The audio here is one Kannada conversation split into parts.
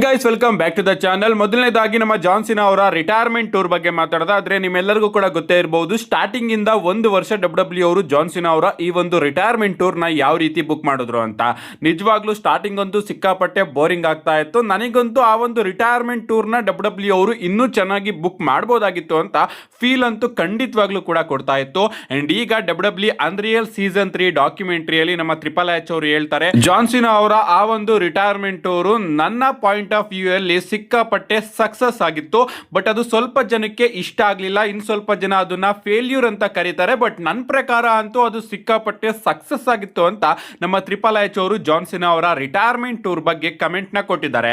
Guys, welcome back to the channel. ಮೊದಲನೇದಾಗಿ ನಮ್ಮ ಜಾನ್ ಸಿನಾ ಅವರ ರಿಟೈರ್ಮೆಂಟ್ ಟೂರ್ ಬಗ್ಗೆ ಮಾತಾಡೋದಾದ್ರೆ ನಿಮ್ಮೆಲ್ಲರಿಗೂ ಕೂಡ ಗೊತ್ತೇ ಇರಬಹುದು. ಸ್ಟಾರ್ಟಿಂಗ್ ಇಂದ ಒಂದು ವರ್ಷ ಡಬ್ಲ್ಯೂ ಅವರು ಜಾನ್ ಸಿನಾ ಅವರ ಈ ಒಂದು ರಿಟೈರ್ಮೆಂಟ್ ಟೂರ್ ನ ಯಾವ ರೀತಿ ಬುಕ್ ಮಾಡಿದ್ರು ಅಂತ. ನಿಜವಾಗ್ಲೂ ಸ್ಟಾರ್ಟಿಂಗ್ ಅಂತೂ ಸಿಕ್ಕಾಪಟ್ಟೆ ಬೋರಿಂಗ್ ಆಗ್ತಾ ಇತ್ತು. ನನಗಂತೂ ಆ ಒಂದು ರಿಟೈರ್ಮೆಂಟ್ ಟೂರ್ ನ ಡಬ್ಲ್ಯೂ ಅವರು ಇನ್ನೂ ಚೆನ್ನಾಗಿ ಬುಕ್ ಮಾಡಬಹುದಾಗಿತ್ತು ಅಂತ ಫೀಲ್ ಅಂತೂ ಖಂಡಿತವಾಗ್ಲೂ ಕೂಡ ಕೊಡ್ತಾ ಇತ್ತು. ಅಂಡ್ ಈಗ ಡಬ್ಲ್ಯೂ ಅನ್ರಿಯಲ್ ಸೀಸನ್ 3 ಡಾಕ್ಯುಮೆಂಟ್ರಿಯಲ್ಲಿ ನಮ್ಮ ಟ್ರಿಪಲ್ ಎಚ್ ಅವರು ಹೇಳ್ತಾರೆ, ಜಾನ್ ಸಿನಾ ಅವರ ಆ ಒಂದು ರಿಟೈರ್ಮೆಂಟ್ ಟೂರ್ ನನ್ನ ಪಾಯಿಂಟ್ ಆಫ್ ವ್ಯೂ ಅಲ್ಲಿ ಸಿಕ್ಕಾಪಟ್ಟೆ ಸಕ್ಸಸ್ ಆಗಿತ್ತು. ಬಟ್ ಅದು ಸ್ವಲ್ಪ ಜನಕ್ಕೆ ಇಷ್ಟ ಆಗ್ಲಿಲ್ಲ, ಇನ್ ಸ್ವಲ್ಪ ಜನ ಅದನ್ನ ಫೇಲ್ಯೂರ್ ಅಂತ ಕರೀತಾರೆ. ಬಟ್ ನನ್ನ ಪ್ರಕಾರ ಅಂತೂ ಅದು ಸಿಕ್ಕಾಪಟ್ಟೆ ಸಕ್ಸಸ್ ಆಗಿತ್ತು ಅಂತ ನಮ್ಮ ಟ್ರಿಪಲ್ ಎಚ್ ಅವರು ಜಾನ್ ಸಿನಾ ಅವರ ರಿಟೈರ್ಮೆಂಟ್ ಟೂರ್ ಬಗ್ಗೆ ಕಮೆಂಟ್ ನ ಕೊಟ್ಟಿದ್ದಾರೆ.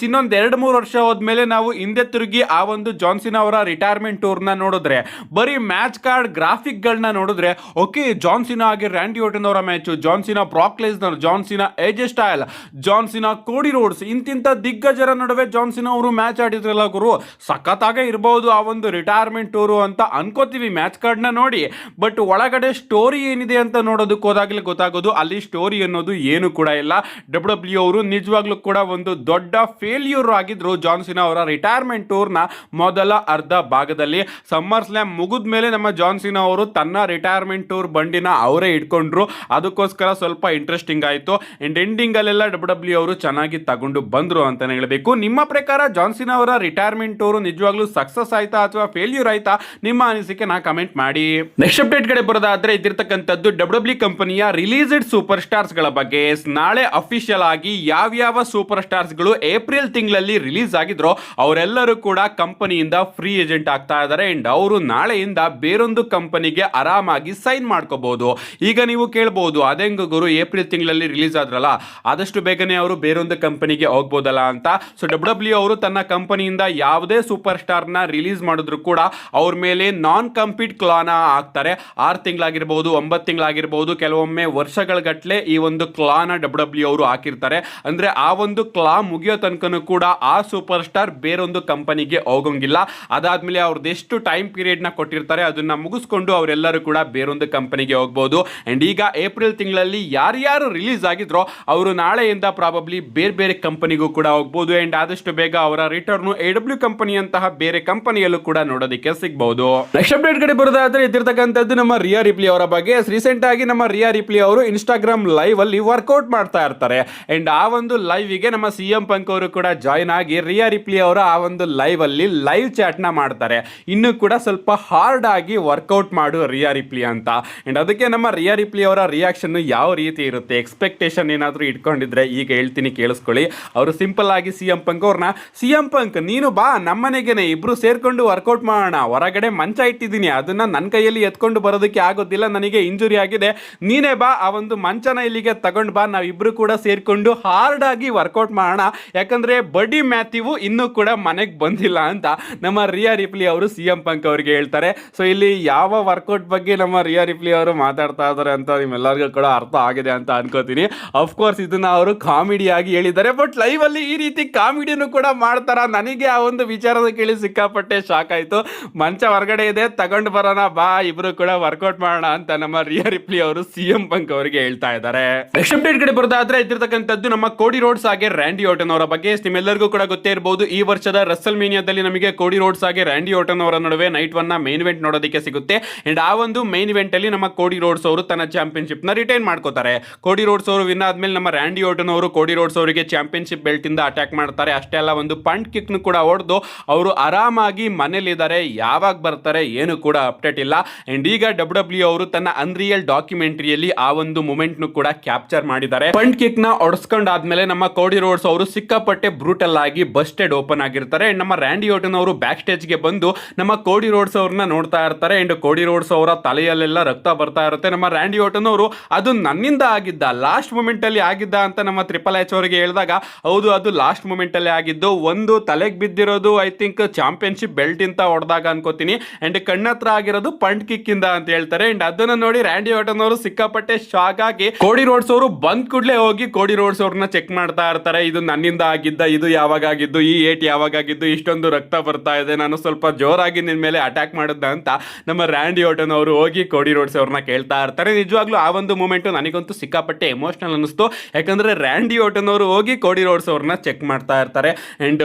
ಇನ್ನೊಂದ್ 2-3 ವರ್ಷ ಹೋದ್ಮೇಲೆ ನಾವು ಹಿಂದೆ ತಿರುಗಿ ಆ ಒಂದು ಜಾನ್ ಸಿನಾ ಅವರ ರಿಟೈರ್ಮೆಂಟ್ ಟೂರ್ ನ ನೋಡಿದ್ರೆ ಬರೀ ಮ್ಯಾಚ್ ಕಾರ್ಡ್ ಗ್ರಾಫಿಕ್ ಗಳನ್ನ ನೋಡಿದ್ರೆ ಓಕೆ, ಜಾನ್ ಸಿನಾ ಆಗಿ ರ್ಯಾಂಡಿ ಓರ್ಟನ್ ಅವರ match, John Cena Brock Lesnar, John Cena AJ Style, John Cena Cody Rhodes, ಇಂತಿಂತ ದಿಗ್ಗಜರ ನಡುವೆ ಜಾನ್ ಸಿನಾ ಅವರು ಮ್ಯಾಚ್ ಆಡಿದ್ರಲ್ಲ ಗುರು, ಸಖತ್ತಾಗೆ ಇರಬಹುದು ಆ ಒಂದು ರಿಟೈರ್ಮೆಂಟ್ ಟೂರು ಅಂತ ಅನ್ಕೋತೀವಿ ಮ್ಯಾಚ್ ಕಾರ್ಡ್ ನ ನೋಡಿ. ಬಟ್ ಒಳಗಡೆ ಸ್ಟೋರಿ ಏನಿದೆ ಅಂತ ನೋಡೋದಕ್ಕೆ ಹೋದಾಗಲೇ ಗೊತ್ತಾಗೋದು ಅಲ್ಲಿ ಸ್ಟೋರಿ ಅನ್ನೋದು ಏನು ಕೂಡ ಇಲ್ಲ. ಡಬ್ಲ್ಯೂ ಅವರು ನಿಜವಾಗ್ಲೂ ಕೂಡ ಒಂದು ದೊಡ್ಡ ಫೇಲ್ಯೂರ್ ಆಗಿದ್ರು ಜಾನ್ ಸಿನಾ ಅವರ ರಿಟೈರ್ಮೆಂಟ್ ಟೂರ್ ನ ಮೊದಲ ಅರ್ಧ ಭಾಗದಲ್ಲಿ. ಸಮ್ಮರ್ ಸ್ಲ್ಯಾಮ್ ಮುಗಿದ ಮೇಲೆ ನಮ್ಮ ಜಾನ್ ಸಿನಾ ಅವರು ತನ್ನ ರಿಟೈರ್ಮೆಂಟ್ ಟೂರ್ ಬಂಡಿನ ಅವರೇ ಇಟ್ಕೊಂಡ್ರು. ಅದಕ್ಕೋಸ್ಕರ ಸ್ವಲ್ಪ ಇಂಟ್ರೆಸ್ಟಿಂಗ್ ಆಯಿತು. ಅಂಡ್ ಎಂಡಿಂಗ್ ಅಲ್ಲೆಲ್ಲ ಡಬ್ಲ್ಯೂ ಅವರು ಚೆನ್ನಾಗಿ ತಗೊಂಡು ಬಂದ್ರು ಅಂತಾನೆ ಹೇಳಬೇಕು. ನಿಮ್ಮ ಪ್ರಕಾರ ಜಾನ್ ಸಿನಾ ಅವರ ರಿಟೈರ್ಮೆಂಟ್ ಟೂರ್ ನಿಜವಾಗ್ಲೂ ಸಕ್ಸಸ್ ಆಯ್ತಾ ಅಥವಾ ಫೇಲ್ಯೂರ್ ಆಯ್ತಾ? ನಿಮ್ಮ ಅನಿಸಿಕೆ ನಾ ಕಮೆಂಟ್ ಮಾಡಿ. ನೆಕ್ಸ್ಟ್ ಅಪ್ಡೇಟ್ ಕಡೆ ಬರೋದಾದ್ರೆ ಇದಿರ್ತಕ್ಕಂಥದ್ದು ಡಬ್ಲ್ಯೂ ಕಂಪನಿಯ ರಿಲೀಸ್ಡ್ ಸೂಪರ್ ಸ್ಟಾರ್ಸ್ ಗಳ ಬಗ್ಗೆ. ನಾಳೆ ಅಫಿಷಿಯಲ್ ಆಗಿ ಯಾವ್ಯಾವ ಸೂಪರ್ ಸ್ಟಾರ್ಸ್ ಗಳು ಏಪ್ರಿಲ್ ತಿಂಗಳಲ್ಲಿ ರಿಲೀಸ್ ಆಗಿದ್ರು ಅವರೆಲ್ಲರೂ ಕೂಡ ಕಂಪನಿಯಿಂದ ಫ್ರೀ ಏಜೆಂಟ್ ಆಗ್ತಾ ಇದ್ದಾರೆ. ಅಂಡ್ ಅವರು ನಾಳೆಯಿಂದ ಬೇರೊಂದು ಕಂಪನಿಗೆ ಆರಾಮಾಗಿ ಸೈನ್ ಮಾಡ್ಕೋಬಹುದು. ಈಗ ನೀವು ಕೇಳಬಹುದು, ಅದೆಂಗ ಗುರು ಏಪ್ರಿಲ್ ತಿಂಗಳಲ್ಲಿ ರಿಲೀಸ್ ಆದ್ರಲ್ಲ, ಆದಷ್ಟು ಬೇಗನೆ ಅವರು ಬೇರೊಂದು ಕಂಪನಿಗೆ ಹೋಗ್ಬೋದಲ್ಲ ಅಂತ. ಸೊ ಡಬ್ಲ್ಯೂ ಅವರು ತನ್ನ ಕಂಪನಿಯಿಂದ ಯಾವುದೇ ಸೂಪರ್ ಸ್ಟಾರ್ ನ ರಿಲೀಸ್ ಮಾಡಿದ್ರು ಕೂಡ ಅವ್ರ ಮೇಲೆ ನಾನ್ ಕಂಪೀಟ್ ಕ್ಲಾನ ಹಾಕ್ತಾರೆ. 6 ತಿಂಗಳಾಗಿರ್ಬಹುದು, 9 ತಿಂಗಳಾಗಿರ್ಬಹುದು, ಕೆಲವೊಮ್ಮೆ ವರ್ಷಗಳ ಗಟ್ಟಲೆ ಈ ಒಂದು ಕ್ಲಾನ ಡಬ್ಲ್ಯೂ ಅವರು ಹಾಕಿರ್ತಾರೆ. ಅಂದ್ರೆ ಆ ಒಂದು ಕ್ಲಾ ಮುಗಿಯೋ ತನಕನೂ ಕೂಡ ಆ ಸೂಪರ್ ಸ್ಟಾರ್ ಬೇರೊಂದು ಕಂಪನಿಗೆ ಹೋಗಂಗಿಲ್ಲ. ಅದಾದ್ಮೇಲೆ ಅವ್ರದ್ದು ಎಷ್ಟು ಟೈಮ್ ಪೀರಿಯಡ್ ನ ಕೊಟ್ಟಿರ್ತಾರೆ ಅದನ್ನ ಮುಗಿಸ್ಕೊಂಡು ಅವರೆಲ್ಲರೂ ಕೂಡ ಬೇರೊಂದು ಕಂಪನಿಗೆ ಹೋಗ್ಬೋದು. ಅಂಡ್ ಈಗ ಏಪ್ರಿಲ್ ತಿಂಗಳಲ್ಲಿ ಯಾರ್ಯಾರು ರಿಲೀಸ್ ಆಗಿದ್ರೋ ಅವರು ನಾಳೆಯಿಂದ ಪ್ರಾಬಬ್ಲಿ ಬೇರೆ ಬೇರೆ ಕಂಪನಿಗೂ ಕೂಡ ಹೋಗ್ಬೋದು. ಅಂಡ್ ಆದಷ್ಟು ಬೇಗ ಅವರ ರಿಟರ್ನ್ AW ಕಂಪನಿ ಅಂತಹ ಬೇರೆ ಕಂಪನಿಯಲ್ಲೂ ಕೂಡ ನೋಡೋದಕ್ಕೆ ಸಿಗಬಹುದು. ನೆಕ್ಸ್ಟ್ ಅಪ್ಡೇಟ್ ಕಡೆ ಬರೋದಾದ್ರೆ ಇದ್ದಿರ್ತಕ್ಕಂಥದ್ದು ನಮ್ಮ ರಿಯಾ ರಿಪ್ಲಿ ಅವರ ಬಗ್ಗೆ. ರೀಸೆಂಟ್ ಆಗಿ ನಮ್ಮ ರಿಯಾ ರಿಪ್ಲಿ ಅವರು ಇನ್ಸ್ಟಾಗ್ರಾಮ್ ಲೈವ್ ಅಲ್ಲಿ ವರ್ಕೌಟ್ ಮಾಡ್ತಾ ಇರ್ತಾರೆ. ಅಂಡ್ ಆ ಒಂದು ಲೈವ್ ಗೆ ನಮ್ಮ CM ಪಂಕ್ ಅವರು ಕೂಡ ಜಾಯಿನ್ ಆಗಿ ರಿಯಾ ರಿಪ್ಲಿ ಅವರ ಆ ಒಂದು ಲೈವ್ ಅಲ್ಲಿ ಲೈವ್ ಚಾಟ್ ನ ಮಾಡ್ತಾರೆ. ಇನ್ನು ಕೂಡ ಸ್ವಲ್ಪ ಹಾರ್ಡ್ ಆಗಿ ವರ್ಕೌಟ್ ಮಾಡು ರಿಯಾ ರಿಪ್ಲಿ ಅಂತ. ಅಂಡ್ ಅದಕ್ಕೆ ನಮ್ಮ ರಿಯಾ ರಿಪ್ಲಿ ಅವರ ರಿಯಾಕ್ಷನ್ ಯಾವ ರೀತಿ ಇರುತ್ತೆ, ಎಕ್ಸ್ಪೆಕ್ಟೇಷನ್ ಏನಾದರೂ ಇಟ್ಕೊಂಡಿದ್ರೆ ಈಗ ಹೇಳ್ತೀನಿ ಕೇಳಿಸ್ಕೊಳ್ಳಿ. ಅವರು ಸಿಂಪಲ್ ಆಗಿ CM ಪಂಕ್ ಅವ್ರನ್ನ, CM ಪಂಕ್ ನೀನು ಬಾ ನಮ್ಮನೆಗೆನೆ ಇಬ್ರು ಸೇರ್ಕೊಂಡು ವರ್ಕೌಟ್ ಮಾಡೋಣ, ಹೊರಗಡೆ ಮಂಚ ಇಟ್ಟಿದ್ದೀನಿ ಅದನ್ನ ನನ್ನ ಕೈಯಲ್ಲಿ ಎತ್ಕೊಂಡು ಬರೋದಕ್ಕೆ ಆಗೋದಿಲ್ಲ, ನನಗೆ ಇಂಜುರಿ ಆಗಿದೆ, ನೀನೇ ಬಾ ಆ ಒಂದು ಮಂಚನ ಇಲ್ಲಿಗೆ ತಗೊಂಡು ಬಾ, ನಾವಿಬ್ರು ಕೂಡ ಸೇರ್ಕೊಂಡು ಹಾರ್ಡ್ ಆಗಿ ವರ್ಕೌಟ್ ಮಾಡೋಣ, ಯಾಕಂದ್ರೆ ಬಡಿ ಮ್ಯಾಥ್ಯೂ ಇನ್ನೂ ಕೂಡ ಮನೆಗೆ ಬಂದಿಲ್ಲ ಅಂತ ನಮ್ಮ ರಿಯಾ ರಿಪ್ಲಿ ಅವರು CM ಪಂಕ್ ಅವರಿಗೆ ಹೇಳ್ತಾರೆ. ಸೊ ಇಲ್ಲಿ ಯಾವ ವರ್ಕೌಟ್ ಬಗ್ಗೆ ನಮ್ಮ ರಿಯಾ ರಿಪ್ಲಿ ಅವರು ಮಾತಾಡ್ತಾ ಇದ್ದಾರೆ ಅಂತ ನಿಮ್ಮೆಲ್ಲರಿಗೂ ಕೂಡ ಅರ್ಥ ಆಗಿದೆ ಅಂತ ಅನ್ಕೋತೀನಿ. ಅಫ್ಕೋರ್ಸ್ ಇದನ್ನ ಅವರು ಕಾಮಿಡಿಯಾಗಿ ಹೇಳಿದ್ದಾರೆ, ಬಟ್ ಲೈವ್ ಅಲ್ಲಿ ಈ ರೀತಿ ಕಾಮಿಡಿನೂ ಕೂಡ ಮಾಡ್ತಾರ? ನನಗೆ ಆ ಒಂದು ವಿಚಾರದ ಕೇಳಿ ಸಿಕ್ಕಾಪಟ್ಟೆ ಶಾಕ್ ಆಯ್ತು. ಮಂಚ ಹೊರಗಡೆ ಇದೆ, ತಗೊಂಡು ಬರೋಣ ಬಾ, ಇಬ್ರು ಕೂಡ ವರ್ಕೌಟ್ ಮಾಡೋಣ ಅಂತ ನಮ್ಮ ರಿಯಾ ರಿಪ್ಲಿ ಅವರು CM ಪಂಕ್ ಅವರಿಗೆ ಹೇಳ್ತಾ ಇದ್ದಾರೆ. ನೆಕ್ಸ್ಟ್ ಅಪ್ಡೇಟ್ ಕಡೆ ಬರೋದಾದ್ರೆ ಇದ್ದಿರ್ತಕ್ಕಂಥದ್ದು ನಮ್ಮ ಕೋಡಿ ರೋಡ್ಸ್ ಹಾಗೆ ರ್ಯಾಂಡಿ ಓರ್ಟನ್ ಅವರ ಬಗ್ಗೆ. ನಿಮ್ಮೆಲ್ಲರಿಗೂ ಕೂಡ ಗೊತ್ತೇ ಇರಬಹುದು, ಈ ವರ್ಷದ ರಸಲ್ ಮೀನಿಯಾದಲ್ಲಿ ನಮಗೆ ಕೋಡಿ ರೋಡ್ಸ್ ಹಾಗೆ ರ್ಯಾಂಡಿ ಓರ್ಟನ್ ಅವರ ನಡುವೆ ನೈಟ್ 1 ನ ಮೇನ್ ಇವೆಂಟ್ ನೋಡೋದಕ್ಕೆ ಸಿಗುತ್ತೆ. ಅಂಡ್ ಆ ಒಂದು ಮೇನ್ ಇವೆಂಟ್ ಅಲ್ಲಿ ನಮ್ಮ ಕೋಡಿ ರೋಡ್ಸ್ ಅವರು ತನ್ನ ಚಾಂಪಿಯನ್ಶಿಪ್ ನ ರಿಟೈನ್ ಮಾಡ್ಕೋತಾರೆ. ಕೋಡಿ ರೋಡ್ಸ್ ಅವರು ವಿನ್ ಆದ್ಮೇಲೆ ನಮ್ಮ ರ್ಯಾಂಡಿ ಓರ್ಟನ್ ಅವರು ಕೋಡಿ ರೋಡ್ಸ್ ಅವರಿಗೆ ಚಾಂಪಿಯನ್ಶಿಪ್ ಬೆಲ್ಟ್ ಇಂದ ಅಟ್ಯಾಕ್ ಮಾಡ್ತಾರೆ. ಅಷ್ಟೇ ಅಲ್ಲ, ಒಂದು ಪಂಟ್ ಕಿಕ್ ಕೂಡ ಹೊಡೆದು ಅವರು ಆರಾಮಾಗಿ ಮನೇಲಿದ್ದಾರೆ. ಯಾವಾಗ ಬರ್ತಾರೆ ಏನು ಕೂಡ ಅಪ್ಡೇಟ್ ಇಲ್ಲ. ಅಂಡ್ ಈಗ ಡಬ್ಲ್ಯೂ ಅವರು ತನ್ನ ಅನ್ರಿಯಲ್ ಡಾಕ್ಯುಮೆಂಟ್ರಿಯಲ್ಲಿ ಆ ಒಂದು ಮೂಮೆಂಟ್ ನು ಕೂಡ ಕ್ಯಾಪ್ಚರ್ ಮಾಡಿದ್ದಾರೆ. ಪಂಟ್ ಕಿಕ್ ನ ಹೊಡೆಸ್ಕೊಂಡಾದ್ಮೇಲೆ ನಮ್ಮ ಕೋಡಿ ರೋಡ್ಸ್ ಅವರು ಸಿಕ್ಕಾಪಟ್ಟೆ ಬ್ರೂಟಲ್ ಆಗಿ ಬಸ್ಟೆಡ್ ಓಪನ್ ಆಗಿರ್ತಾರೆ. ಅಂಡ್ ನಮ್ಮ ರ್ಯಾಂಡಿ ಓರ್ಟನ್ ಅವರು ಬ್ಯಾಕ್ ಸ್ಟೇಜ್ ಗೆ ಬಂದು ನಮ್ಮ ಕೋಡಿ ರೋಡ್ಸ್ ಅವ್ರನ್ನ ನೋಡ್ತಾ ಇರ್ತಾರೆ. ಅಂಡ್ ಕೋಡಿ ರೋಡ್ಸ್ ಅವರ ತಲೆಯಲ್ಲೆಲ್ಲ ರಕ್ತ ಬರ್ತಾ ಇರುತ್ತೆ. ನಮ್ಮ ರ್ಯಾಂಡಿ ಓರ್ಟನ್ ಅವರು ಅದು ನನ್ನಿಂದ ಆಗಿದ್ದ, ಲಾಸ್ಟ್ ಮೂಮೆಂಟ್ ಅಲ್ಲಿ ಆಗಿದ್ದ ಅಂತ ನಮ್ಮ ಟ್ರಿಪಲ್ ಎಚ್ ಅವರಿಗೆ ಹೇಳಿದಾಗ, ಹೌದು ಅದು ಲಾಸ್ಟ್ ಮೂಮೆಂಟ್ ಅಲ್ಲಿ ಆಗಿದ್ದು, ಒಂದು ತಲೆಗೆ ಬಿದ್ದಿರೋದು ಐ ಥಿಂಕ್ ಚಾಂಪಿಯನ್ಶಿಪ್ ಬೆಲ್ಟ್ ಇಂತ ಹೊಡೆದಾಗ ಅನ್ಕೋತೀನಿ. ಅಂಡ್ ಕಣ್ಣತ್ರ ಆಗಿರೋದು ಪಂಟ್ ಕಿಕ್ ಇಂದ ಅಂತ ಹೇಳ್ತಾರೆ. ಅಂಡ್ ಅದನ್ನ ನೋಡಿ ರ್ಯಾಂಡಿ ಓರ್ಟನ್ ಅವರು ಸಿಕ್ಕಾಪಟ್ಟೆ ಶಾಕ್ ಆಗಿ ಕೋಡಿ ರೋಡ್ಸ್ ಅವರು ಬಂದ್ ಕೂಡಲೇ ಹೋಗಿ ಕೋಡಿ ರೋಡ್ಸ್ ಅವ್ರನ್ನ ಚೆಕ್ ಮಾಡ್ತಾ ಇರ್ತಾರೆ. ಇದು ನನ್ನಿಂದ ಆಗಿದ್ದ, ಇದು ಯಾವಾಗ ಆಗಿದ್ದು, ಈ ಏಟ್ ಯಾವಾಗ ಆಗಿದ್ದು, ಇಷ್ಟೊಂದು ರಕ್ತ ಬರ್ತಾ ಇದೆ, ನಾನು ಸ್ವಲ್ಪ ಜೋರಾಗಿ ನಿನ್ ಮೇಲೆ ಅಟ್ಯಾಕ್ ಮಾಡಿದ್ದ ಅಂತ ನಮ್ಮ ರ್ಯಾಂಡಿ ಓರ್ಟನ್ ಅವರು ಹೋಗಿ ಕೋಡಿ ರೋಡ್ಸ್ ಅವ್ರನ್ನ ಕೇಳ್ತಾ ಇರ್ತಾರೆ. ನಿಜವಾಗ್ಲೂ ಆ ಒಂದು ಮೂಮೆಂಟ್ ನನಗಂತೂ ಸಿಕ್ಕಾಪಟ್ಟೆ ಎಮೋಷನಲ್ ಅನಿಸ್ತು. ಯಾಕಂದ್ರೆ ರ್ಯಾಂಡಿ ಓರ್ಟನ್ ಅವರು ಹೋಗಿ ಕೋಡಿ ರೋಡ್ಸ್ ಅವ್ರನ್ನ ಚೆಕ್ ಚೆಕ್ ಮಾಡ್ತಾ ಇರ್ತಾರೆ. ಆ್ಯಂಡ್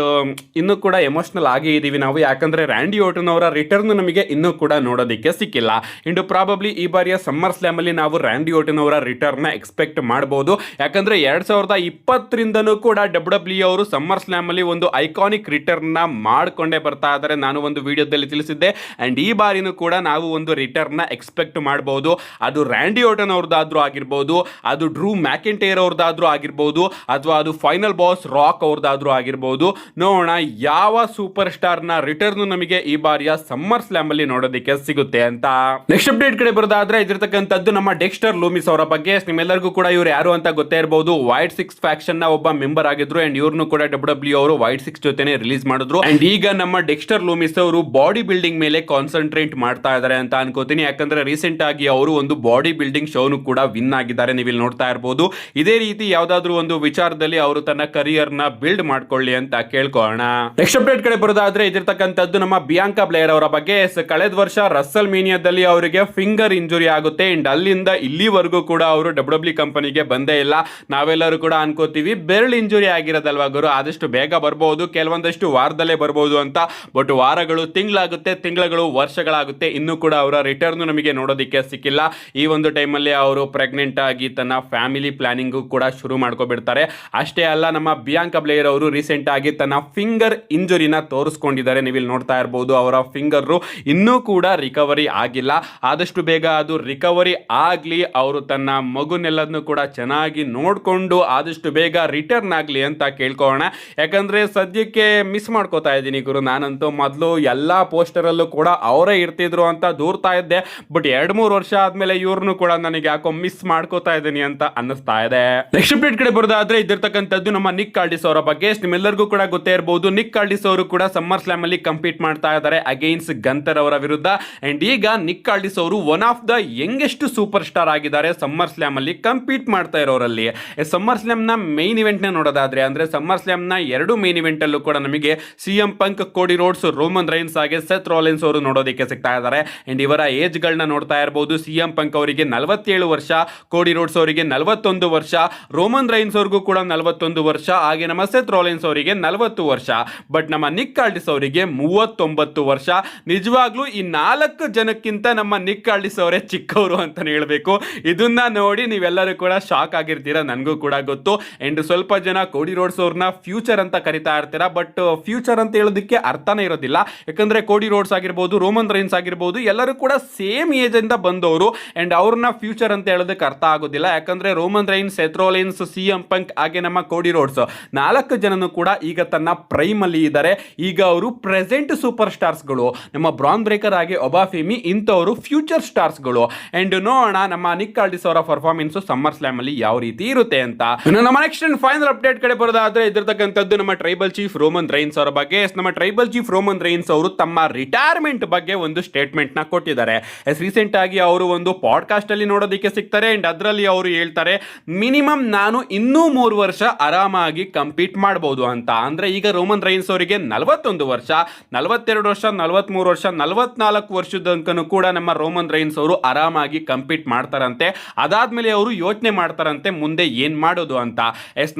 ಇನ್ನೂ ಕೂಡ ಎಮೋಷ್ನಲ್ ಆಗೇ ಇದ್ದೀವಿ ನಾವು, ಯಾಕಂದರೆ ರ್ಯಾಂಡಿ ಆರ್ಟನ್ ಅವರ ರಿಟರ್ನ್ ನಮಗೆ ಇನ್ನೂ ಕೂಡ ನೋಡೋದಕ್ಕೆ ಸಿಕ್ಕಿಲ್ಲ. ಆ್ಯಂಡ್ ಪ್ರಾಬಬ್ಲಿ ಈ ಬಾರಿಯ ಸಮ್ಮರ್ ಸ್ಲ್ಯಾಮಲ್ಲಿ ನಾವು ರ್ಯಾಂಡಿ ಆರ್ಟನ್ ಅವರ ರಿಟರ್ನ್ನ ಎಕ್ಸ್ಪೆಕ್ಟ್ ಮಾಡ್ಬೋದು. ಯಾಕಂದರೆ 2020ರಿಂದನೂ ಕೂಡ WWE ಅವರು ಸಮ್ಮರ್ ಸ್ಲ್ಯಾಮಲ್ಲಿ ಒಂದು ಐಕಾನಿಕ್ ರಿಟರ್ನ್ನ ಮಾಡಿಕೊಂಡೇ ಬರ್ತಾ ಇದ್ದಾರೆ. ನಾನು ಒಂದು ವಿಡಿಯೋದಲ್ಲಿ ತಿಳಿಸಿದ್ದೆ. ಆ್ಯಂಡ್ ಈ ಬಾರಿನೂ ಕೂಡ ನಾವು ಒಂದು ರಿಟರ್ನ್ನ ಎಕ್ಸ್ಪೆಕ್ಟ್ ಮಾಡ್ಬೋದು. ಅದು ರ್ಯಾಂಡಿ ಆರ್ಟನ್ ಅವ್ರದ್ದಾದ್ರೂ ಆಗಿರ್ಬೋದು, ಅದು ಡ್ರೂ ಮ್ಯಾಕೆಂಟೈರ್ ಅವ್ರದ್ದಾದ್ರೂ ಆಗಿರ್ಬೋದು, ಅಥವಾ ಅದು ಫೈನಲ್ ಬಾಸ್ ರಾಕ್ ಅವ್ರದ್ದಾದ್ರೂ ಆಗಿರ್ಬೋದು. ನೋಡೋಣ ಯಾವ ಸೂಪರ್ ಸ್ಟಾರ್ನ ರಿಟರ್ನ್ ನಮಗೆ ಈ ಬಾರಿಯ ಸಮ್ಮರ್ ಸ್ಲ್ಯಾಮ್ ಅಲ್ಲಿ ನೋಡೋದಕ್ಕೆ ಸಿಗುತ್ತೆ ಅಂತ. ನೆಕ್ಸ್ಟ್ ಅಪ್ಡೇಟ್ ಕಡೆ ಬರೋದಾದ್ರೆ ಇದಿರ್ತಕ್ಕಂಥದ್ದು ನಮ್ಮ ಡೆಕ್ಸ್ಟರ್ ಲೂಮಿಸ್ ಅವರ ಬಗ್ಗೆ. ನಿಮ್ಮೆಲ್ಲರಿಗೂ ಕೂಡ ಇವ್ರು ಯಾರು ಅಂತ ಗೊತ್ತೇ ಇರಬಹುದು. ವೈಟ್ 6 ಫ್ಯಾಕ್ಷನ್ ನ ಒಬ್ಬ ಮೆಂಬರ್ ಆಗಿದ್ರು. ಅಂಡ್ ಇವ್ರನ್ನು ಕೂಡ WWE ಅವರು ವೈಟ್ 6 ಜೊತೆನೆ ರಿಲೀಸ್ ಮಾಡಿದ್ರು. ಅಂಡ್ ಈಗ ನಮ್ಮ ಡೆಕ್ಸ್ಟರ್ ಲೂಮಿಸ್ ಅವರು ಬಾಡಿ ಬಿಲ್ಡಿಂಗ್ ಮೇಲೆ ಕಾನ್ಸಂಟ್ರೇಟ್ ಮಾಡ್ತಾ ಇದ್ದಾರೆ ಅಂತ ಅನ್ಕೋತೀನಿ. ಯಾಕಂದ್ರೆ ರೀಸೆಂಟ್ ಆಗಿ ಅವರು ಒಂದು ಬಾಡಿ ಬಿಲ್ಡಿಂಗ್ ಶೋನು ಕೂಡ ವಿನ್ ಆಗಿದ್ದಾರೆ, ನೀವು ಇಲ್ಲಿ ನೋಡ್ತಾ ಇರಬಹುದು. ಇದೇ ರೀತಿ ಯಾವ್ದಾದ್ರು ಒಂದು ವಿಚಾರದಲ್ಲಿ ಅವರು ತನ್ನ ಕರಿಯರ್ ನ ಬಿಲ್ಡ್ ಮಾಡ್ಕೊಳ್ಳಿ ಅಂತ ಕೇಳ್ಕೊಳ್ಳೋಣ. ನೆಕ್ಸ್ಟ್ ಅಪ್ಡೇಟ್ ಕಡೆ ಬರೋದಾದ್ರೆ ಇದಿರ್ತಕ್ಕಂಥದ್ದು ನಮ್ಮ ಬಿಯಾಂಕಾ ಬ್ಲೇಯರ್ ಅವರ ಬಗ್ಗೆ. ಕಳೆದ ವರ್ಷ ರಸಲ್ ಮೀನಿಯಾದಲ್ಲಿ ಅವರಿಗೆ ಫಿಂಗರ್ ಇಂಜುರಿ ಆಗುತ್ತೆ. ಅಂಡ್ ಅಲ್ಲಿಂದ ಇಲ್ಲಿವರೆಗೂ ಕೂಡ ಅವರು WWE ಕಂಪನಿಗೆ ಬಂದೇ ಇಲ್ಲ. ನಾವೆಲ್ಲರೂ ಕೂಡ ಅನ್ಕೋತೀವಿ ಬೆರಳು ಇಂಜುರಿ ಆಗಿರೋದಲ್ವಾ ಗುರು, ಆದಷ್ಟು ಬೇಗ ಬರ್ಬೋದು, ಕೆಲವೊಂದಷ್ಟು ವಾರದಲ್ಲೇ ಬರ್ಬೋದು ಅಂತ. ಬಟ್ ವಾರಗಳು ತಿಂಗಳಾಗುತ್ತೆ, ತಿಂಗಳು ವರ್ಷಗಳಾಗುತ್ತೆ, ಇನ್ನೂ ಕೂಡ ಅವರ ರಿಟರ್ನ್ ನಮಗೆ ನೋಡೋದಕ್ಕೆ ಸಿಕ್ಕಿಲ್ಲ. ಈ ಒಂದು ಟೈಮಲ್ಲಿ ಅವರು ಪ್ರೆಗ್ನೆಂಟ್ ಆಗಿ ತನ್ನ ಫ್ಯಾಮಿಲಿ ಪ್ಲಾನಿಂಗು ಕೂಡ ಶುರು ಮಾಡ್ಕೊಬಿಡ್ತಾರೆ. ಅಷ್ಟೇ ಅಲ್ಲ, ನಮ್ಮ ಬಿಯಾಂಕಾ ಬ್ಲೇಯರ್ ಅವರು ರೀಸೆಂಟ್ ಆಗಿ ತನ್ನ ಫಿಂಗರ್ ಇಂಜುರಿನ ತೋರಿಸ್ಕೊಂಡಿದ್ದಾರೆ. ನೀವು ಇಲ್ಲಿ ನೋಡ್ತಾ ಇರಬಹುದು. ಅವರ ಫಿಂಗರ್ ಇನ್ನೂ ಕೂಡ ರಿಕವರಿ ಆಗಿಲ್ಲ. ಆದಷ್ಟು ಬೇಗ ಅದು ರಿಕವರಿ ಆಗಲಿ, ಅವರು ತನ್ನ ಮಗುನೆಲ್ಲದನ್ನು ಕೂಡ ಚೆನ್ನಾಗಿ ನೋಡಿಕೊಂಡು ಆದಷ್ಟು ಬೇಗ ರಿಟರ್ನ್ ಆಗಲಿ ಅಂತ ಕೇಳ್ಕೊಳ್ಳೋಣ. ಯಾಕಂದ್ರೆ ಸದ್ಯಕ್ಕೆ ಮಿಸ್ ಮಾಡ್ಕೋತಾ ಇದ್ದೀನಿ ಗುರು. ನಾನಂತೂ ಮೊದಲು ಎಲ್ಲ ಪೋಸ್ಟರಲ್ಲೂ ಕೂಡ ಅವರೇ ಇರ್ತಿದ್ರು ಅಂತ ದೂರ್ತಾ ಇದ್ದೆ. ಬಟ್ 2-3 ವರ್ಷ ಆದ್ಮೇಲೆ ಇವ್ರನ್ನು ಕೂಡ ನನಗೆ ಯಾಕೋ ಮಿಸ್ ಮಾಡ್ಕೋತಾ ಇದ್ದೀನಿ ಅಂತ ಅನ್ನಿಸ್ತಾ ಇದೆ. ನೆಕ್ಸ್ಟ್ ಅಪ್ಡೇಟ್ ಕಡೆ ಬರೋದಾದ್ರೆ ಇದಿರ್ತಕ್ಕಂಥದ್ದು ನಮ್ಮ ನಿಕ್ ಕಾರ್ಡಿಸ್ ಅವರ ಬಗ್ಗೆ. ನಿಮ್ಮೆಲ್ಲರಿಗೂ ಕೂಡ ಗೊತ್ತೇ ಇರಬಹುದು. ನಿಕ್ ಕಾರ್ಡಿಸ್ ಅವರು ಕೂಡ ಸಮ್ಮರ್ ಸ್ಲ್ಯಾಮ್ ಅಲ್ಲಿ ಕಂಪೀಟ್ ಮಾಡ್ತಾ ಇದ್ದಾರೆ ಅಗೇನ್ಸ್ಟ್ ಗಂತರ್ ಅವರ ವಿರುದ್ಧ. ಅಂಡ್ ಈಗ ನಿಕ್ ಕಾರ್ಡಿಸ್ ಅವರು one of the youngest super star ಆಗಿದ್ದಾರೆ ಸಮ್ಮರ್ ಸ್ಲ್ಯಾಮ್ ಅಲ್ಲಿ ಕಂಪೀಟ್ ಮಾಡ್ತಾ ಇರೋರಲ್ಲಿ. ಸಮ್ಮರ್ ಸ್ಲ್ಯಾಮ್ ನ ಮೈನ್ ಇವೆಂಟ್ ನ ನೋಡೋದಾದ್ರೆ, ಅಂದ್ರೆ ಸಮ್ಮರ್ ಸ್ಲ್ಯಾಮ್ ನ 2 ಮೈನ್ ಇವೆಂಟ್ ಅಲ್ಲೂ ಕೂಡ ನಮಗೆ CM Punk, Cody Rhodes, Roman Reigns ಹಾಗೆ ಸೆತ್ ರಾಲಿನ್ಸ್ ಅವರು ನೋಡೋದಕ್ಕೆ ಸಿಗ್ತಾ ಇದ್ದಾರೆ. ಅಂಡ್ ಇವರ ಏಜ್ ಗಳನ್ನ ನೋಡ್ತಾ ಇರಬಹುದು. CM ಪಂಕ್ ಅವರಿಗೆ 47 ವರ್ಷ, ಕೋಡಿ ರೋಡ್ಸ್ ಅವರಿಗೆ 41 ವರ್ಷ, ರೋಮನ್ ರೈನ್ಸ್ ಅವ್ರಿಗೂ ಕೂಡ 41 ವರ್ಷ, ಹಾಗೆ ನಮ್ಮ ಸೆತ್ ರಾಲಿನ್ಸ್ ಅವರಿಗೆ 40 ವರ್ಷ. ಬಟ್ ನಮ್ಮ ನಿಕ್ ಕಾರ್ಡಿಸ್ ಅವರಿಗೆ 39 ವರ್ಷ. ನಿಜವಾಗ್ಲೂ ಈ 4 ಜನಕ್ಕಿಂತ ನಮ್ಮ ನಿಕ್ ಕಾರ್ಡಿಸ್ ಅವರೇ ಚಿಕ್ಕವರು ಅಂತಾನೆ ಹೇಳ್ಬೇಕು. ಇದನ್ನ ನೋಡಿ ನೀವೆಲ್ಲರೂ ಕೂಡ ಶಾಕ್ ಆಗಿರ್ತೀರಾ, ನನಗೂ ಕೂಡ ಗೊತ್ತು. ಅಂಡ್ ಸ್ವಲ್ಪ ಜನ ಕೋಡಿ ರೋಡ್ಸ್ ಅವ್ರನ್ನ ಫ್ಯೂಚರ್ ಅಂತ ಕರಿತಾ ಇರ್ತೀರಾ. ಬಟ್ ಫ್ಯೂಚರ್ ಅಂತ ಹೇಳೋದಕ್ಕೆ ಅರ್ಥನೇ ಇರೋದಿಲ್ಲ. ಯಾಕಂದ್ರೆ ಕೋಡಿ ರೋಡ್ಸ್ ಆಗಿರ್ಬೋದು, ರೋಮನ್ ರೈನ್ಸ್ ಆಗಿರ್ಬೋದು, ಎಲ್ಲರೂ ಕೂಡ ಸೇಮ್ ಏಜ್ ಇಂದ ಬಂದವರು. ಅಂಡ್ ಅವ್ರನ್ನ ಫ್ಯೂಚರ್ ಅಂತ ಹೇಳೋದಕ್ಕೆ ಅರ್ಥ ಆಗೋದಿಲ್ಲ. ಯಾಕಂದ್ರೆ Roman Reigns, Seth Rollins, CM ಪಂಕ್ ಹಾಗೆ ನಮ್ಮ ಕೋಡಿ ರೋಡ್ಸ್ 4 ಜನನು ಕೂಡ ಈಗ ತನ್ನ ಪ್ರೈಮ್ ಅಲ್ಲಿ ಇದ್ದಾರೆ. ಈಗ ಅವರು ಪ್ರೆಸೆಂಟ್ ಸೂಪರ್ ಸ್ಟಾರ್ಸ್ಗಳು. ನಮ್ಮ ಬ್ರಾನ್ ಬ್ರೇಕರ್ ಹಾಗೆ ಒಬಾಫೆಮಿ ಇಂಥವರು ಫ್ಯೂಚರ್ ಸ್ಟಾರ್ಸ್ಗಳು. ಅಂಡ್ ನೋಡೋಣ ನಮ್ಮ ನಿಕ್ ಕಾರ್ಡಿಸ್ ಅವರ ಪರ್ಫಾರ್ಮೆನ್ಸ್ ಸಮ್ಮರ್ ಸ್ಲ್ಯಾಮ್ ಅಲ್ಲಿ ಯಾವ ರೀತಿ ಇರುತ್ತೆ ಅಂತ. ನಮ್ಮ ನೆಕ್ಸ್ಟ್ ಅಂಡ್ ಫೈನಲ್ ಅಪ್ಡೇಟ್ ಕಡೆ ಬರೋದಾದ್ರೆ ಇದಿರ್ತಕ್ಕಂಥದ್ದು ನಮ್ಮ ಟ್ರೈಬಲ್ ಚೀಫ್ ರೋಮನ್ ರೈನ್ಸ್ ಅವರ ಬಗ್ಗೆ. ನಮ್ಮ ಟ್ರೈಬಲ್ ಚೀಫ್ ರೋಮನ್ ರೈನ್ಸ್ ಅವರು ತಮ್ಮ ರಿಟೈರ್ಮೆಂಟ್ ಬಗ್ಗೆ ಒಂದು ಸ್ಟೇಟ್ಮೆಂಟ್ ನ ಕೊಟ್ಟಿದ್ದಾರೆ. ರೀಸೆಂಟ್ ಆಗಿ ಅವರು ಒಂದು ಪಾಡ್ಕಾಸ್ಟ್ ಅಲ್ಲಿ ನೋಡೋದಕ್ಕೆ ಸಿಗ್ತಾರೆ. ಅಂಡ್ ಅದರಲ್ಲಿ ಅವರು ಹೇಳ್ತಾರೆ, ಮಿನಿಮಮ್ ನಾನು ಇನ್ನೂ 3 ವರ್ಷ ಆರಾಮಾಗಿ ಕಂಪೀಟ್ ಮಾಡಬಹುದು ಅಂತ. ಅಂದ್ರೆ ಈಗ ರೋಮನ್ ರೈನ್ಸ್ ಅವರಿಗೆ 41 ವರ್ಷ, 42 ವರ್ಷ, 43 ವರ್ಷ, 44 ವರ್ಷದ ತನಕನೂ ಕೂಡ ನಮ್ಮ ರೋಮನ್ ರೈನ್ಸ್ ಅವರು ಆರಾಮಾಗಿ ಕಂಪೀಟ್ ಮಾಡ್ತಾರಂತೆ. ಅದಾದ್ಮೇಲೆ ಅವರು ಯೋಚನೆ ಮಾಡ್ತಾರಂತೆ ಮುಂದೆ ಏನ್ ಮಾಡೋದು ಅಂತ.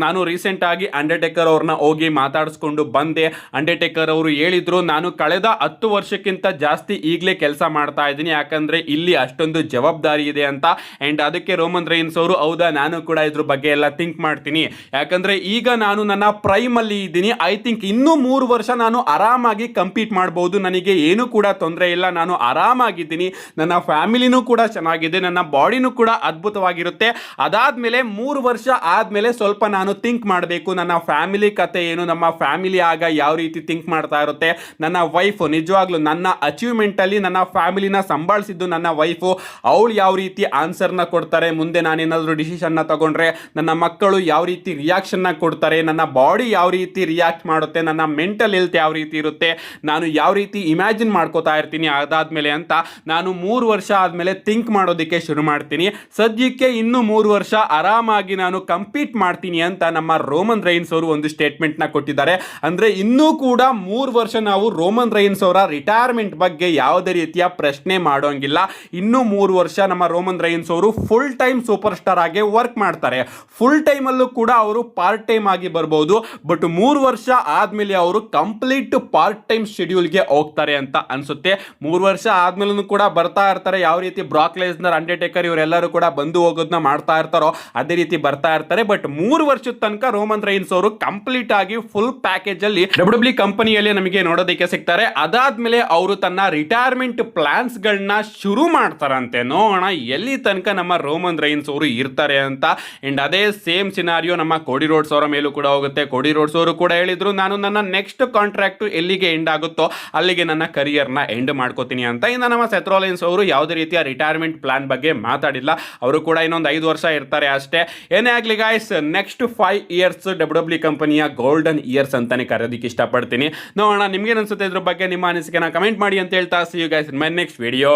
ನಾನು ರೀಸೆಂಟ್ ಆಗಿ ಅಂಡರ್ಟೇಕರ್ ಅವ್ರನ್ನ ಹೋಗಿ ಮಾತಾಡಿಸ್ಕೊಂಡು ಬಂದೆ. ಅಂಡರ್ಟೇಕರ್ ಅವರು ಹೇಳಿದ್ರು, ನಾನು ಕಳೆದ 10 ವರ್ಷಕ್ಕಿಂತ ಜಾಸ್ತಿ ಈಗಲೇ ಕೆಲಸ ಮಾಡ್ತಾ ಇದ್ದೀನಿ, ಯಾಕಂದ್ರೆ ಇಲ್ಲಿ ಅಷ್ಟೊಂದು ಜವಾಬ್ದಾರಿ ಇದೆ ಅಂತ. ಅಂಡ್ ಅದಕ್ಕೆ ರೋಮನ್ ರೈನ್ಸ್ ಅವರು, ಹೌದಾ ನಾನು ಕೂಡ ಇದ್ರ ಬಗ್ಗೆ ಎಲ್ಲ ಥಿಂಕ್ ಮಾಡ್ತೀನಿ, ಯಾಕಂದ್ರೆ ಈಗ ನಾನು ನನ್ನ ಪ್ರೈಮ್ ಅಲ್ಲಿ ಇದ್ದೀನಿ. ಐ ಥಿಂಕ್ ಇನ್ನೂ 3 ವರ್ಷ ನಾನು ಆರಾಮಾಗಿ ಕಂಪೀಟ್ ಮಾಡಬಹುದು, ನನಗೆ ಏನು ಕೂಡ ತೊಂದರೆ ಇಲ್ಲ, ನಾನು ಆರಾಮಾಗಿದ್ದೀನಿ, ನನ್ನ ಫ್ಯಾಮಿಲಿನೂ ಕೂಡ ಚೆನ್ನಾಗಿದೆ, ನನ್ನ ಬಾಡಿನೂ ಕೂಡ ಅದ್ಭುತವಾಗಿರುತ್ತೆ. ಅದಾದ್ಮೇಲೆ 3 ವರ್ಷ ಆದ್ಮೇಲೆ ಸ್ವಲ್ಪ ನಾನು ಥಿಂಕ್ ಮಾಡಬೇಕು, ನನ್ನ ಫ್ಯಾಮಿಲಿ ಕತೆ ಏನು, ನಮ್ಮ ಫ್ಯಾಮಿಲಿ ಆಗ ಯಾವ ರೀತಿ ಥಿಂಕ್ ಮಾಡ್ತಾ ಇರುತ್ತೆ, ನನ್ನ ವೈಫ್ ನಿಜವಾಗ್ಲೂ ನನ್ನ ಅಚೀವ್ಮೆಂಟ್ ಅಲ್ಲಿ ನನ್ನ ಫ್ಯಾಮಿಲಿನ ಸಂಭಾಳಿಸಿದ್ದು ನನ್ನ ವೈಫು, ಅವಳು ಯಾವ ರೀತಿ ಆನ್ಸರ್ನ ಕೊಡ್ತಾರೆ, ಮುಂದೆ ನಾನೇನಾದರೂ ಡಿಸಿಷನ್ನ ತಗೊಂಡ್ರೆ ನನ್ನ ಮಕ್ಕಳು ಯಾವ ರೀತಿ ರಿಯಾಕ್ಷನ್ನ ಕೊಡ್ತಾರೆ, ನನ್ನ ಬಾಡಿ ಯಾವ ರೀತಿ ರಿಯಾಕ್ಟ್ ಮಾಡುತ್ತೆ, ನನ್ನ ಮೆಂಟಲ್ ಹೆಲ್ತ್ ಯಾವ ರೀತಿ ಇರುತ್ತೆ, ನಾನು ಯಾವ ರೀತಿ ಇಮ್ಯಾಜಿನ್ ಮಾಡ್ಕೋತಾ ಇರ್ತೀನಿ ಅದಾದ್ಮೇಲೆ ಅಂತ ನಾನು 3 ವರ್ಷ ಆದ್ಮೇಲೆ ಥಿಂಕ್ ಮಾಡೋದಕ್ಕೆ ಶುರು ಮಾಡ್ತೀನಿ. ಸದ್ಯಕ್ಕೆ ಇನ್ನು 3 ವರ್ಷ ಆರಾಮಾಗಿ ನಾನು ಕಂಪೀಟ್ ಮಾಡ್ತೀನಿ ಅಂತ ನಮ್ಮ ರೋಮನ್ ರೈನ್ಸ್ ಅವರು ಒಂದು ಸ್ಟೇಟ್ಮೆಂಟ್ ನ ಕೊಟ್ಟಿದ್ದಾರೆ. ಅಂದ್ರೆ ಇನ್ನೂ ಕೂಡ 3 ವರ್ಷ ನಾವು ರೋಮನ್ ರೈನ್ಸ್ ಅವರ ರಿಟೈರ್ಮೆಂಟ್ ಬಗ್ಗೆ ಯಾವುದೇ ರೀತಿಯ ಪ್ರಶ್ನೆ ಮಾಡೋಂಗಿಲ್ಲ. ಇನ್ನೂ 3 ವರ್ಷ ನಮ್ಮ ರೋಮನ್ ರೈನ್ಸ್ ಅವರು ಫುಲ್ ಟೈಮ್ ಸೂಪರ್ ಸ್ಟಾರ್ ಆಗಿ ವರ್ಕ್ ಮಾಡ್ತಾರೆ. ಫುಲ್ ಟೈಮ್ ಅಲ್ಲೂ ಕೂಡ ಅವರು ಪಾರ್ಟ್ ಟೈಮ್ ಆಗಿ ಆರಾಮಾಗಿ ಬರ್ಬೋದು. ಬಟ್ 3 ವರ್ಷ ಆದ್ಮೇಲೆ ಅವರು ಕಂಪ್ಲೀಟ್ ಪಾರ್ಟ್ ಟೈಮ್ ಶೆಡ್ಯೂಲ್ಗೆ ಹೋಗ್ತಾರೆ ಅಂತ ಅನ್ಸುತ್ತೆ. 3 ವರ್ಷ ಆದ್ಮೇಲೂ ಕೂಡ ಬರ್ತಾ ಇರ್ತಾರೆ. ಯಾವ ರೀತಿ ಬ್ರಾಕ್ ಲೆಸ್ನರ್, ಅಂಡರ್ಟೇಕರ್ ಇವರೆಲ್ಲರೂ ಕೂಡ ಬಂದು ಹೋಗೋದನ್ನ ಮಾಡ್ತಾ ಇರ್ತಾರೋ ಅದೇ ರೀತಿ ಬರ್ತಾ ಇರ್ತಾರೆ. ಬಟ್ 3 ವರ್ಷದ ತನಕ ರೋಮನ್ ರೈನ್ಸ್ ಅವರು ಕಂಪ್ಲೀಟ್ ಆಗಿ ಫುಲ್ ಪ್ಯಾಕೇಜ್ ಅಲ್ಲಿ ಡಬ್ಲ್ಯೂ ಕಂಪನಿಯಲ್ಲಿ ನಮಗೆ ನೋಡೋದಕ್ಕೆ ಸಿಗ್ತಾರೆ. ಅದಾದ್ಮೇಲೆ ಅವರು ತನ್ನ ರಿಟೈರ್ಮೆಂಟ್ ಪ್ಲಾನ್ಸ್ ಗಳನ್ನ ಶುರು ಮಾಡ್ತಾರಂತೆ. ನೋಡೋಣ ಎಲ್ಲಿ ತನಕ ನಮ್ಮ ರೋಮನ್ ರೈನ್ಸ್ ಅವರು ಇರ್ತಾರೆ ಅಂತ. ಅಂಡ್ ಅದೇ ಸೇಮ್ ಸಿನಾರಿಯೋ ನಮ್ಮ ಕೋಡಿ ರೋಡ್ಸ್ ಅವರ ಮೇಲೂ ಕೂಡ ಹೋಗುತ್ತೆ. ಕೋಡಿ ರೋಡ್ಸ್ ಅವರು ಕೂಡ ಹೇಳಿದ್ರು, ನಾನು ನನ್ನ ನೆಕ್ಸ್ಟ್ ಕಾಂಟ್ರಾಕ್ಟ್ ಎಲ್ಲಿಗೆ ಎಂಡ್ ಆಗುತ್ತೋ ಅಲ್ಲಿಗೆ ನನ್ನ ಕರಿಯರ್ನ ಎಂಡ್ ಮಾಡ್ಕೋತೀನಿ ಅಂತ. ಇನ್ನು ನಮ್ಮ ಸೆತ್ ರಾಲಿನ್ಸ್ ಅವರು ಯಾವುದೇ ರೀತಿಯ ರಿಟೈರ್ಮೆಂಟ್ ಪ್ಲಾನ್ ಬಗ್ಗೆ ಮಾತಾಡಿಲ್ಲ. ಅವರು ಕೂಡ ಇನ್ನೊಂದು 5 ವರ್ಷ ಇರ್ತಾರೆ ಅಷ್ಟೇ. ಏನೇ ಆಗಲಿ ಗಾಯ್ಸ್, ನೆಕ್ಸ್ಟ್ 5 ಇಯರ್ಸ್ ಡಬ್ಲ್ಯೂ ಕಂಪನಿಯ ಗೋಲ್ಡನ್ ಇಯರ್ಸ್ ಅಂತಾನೆ ಕರೆಯೋದಕ್ಕೆ ಇಷ್ಟಪಡ್ತೀನಿ. ನೋಡೋಣ ನಿಮ್ಗೆ ಅನ್ಸುತ್ತೆ ಇದ್ರ ಬಗ್ಗೆ ನಿಮ್ಮ ಅನಿಸಿಕೆನ ಕಮೆಂಟ್ ಮಾಡಿ ಅಂತ ಹೇಳ್ತಾ, see you guys in my next video.